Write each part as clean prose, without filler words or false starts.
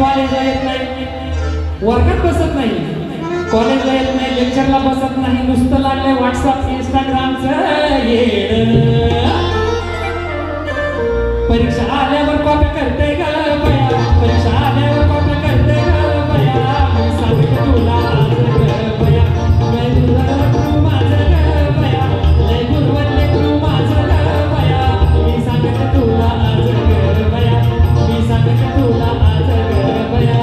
कॉलेजला येत नाही, वर्गात बसत नाही, कॉलेजला येत नाही, लेक्चरला बसत नाही, नुसतं लागलंय व्हॉट्सअप इंस्टाग्रामचं येड. परीक्षा आल्यावर कॉपी करते ग बया, परीक्षा आल्यावर कॉपी करते ग बया. मी सांगते तुला आज ग बया, लय गुरवले माझं ग बया, लय गुरवले तू माझं ग बया. मी सांगते तुला आज ग बया, मी सांगते तुला आज ग बया.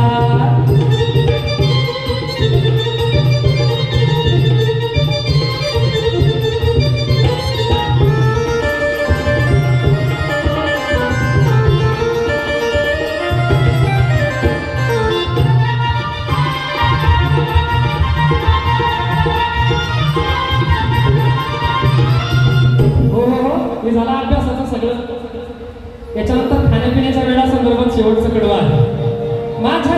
हे झाला अभ्यासाचं सगळं. याच्यानंतर खाण्यापिण्याच्या वेळा संदर्भात शेवटचं कडवं आहे. माझ्या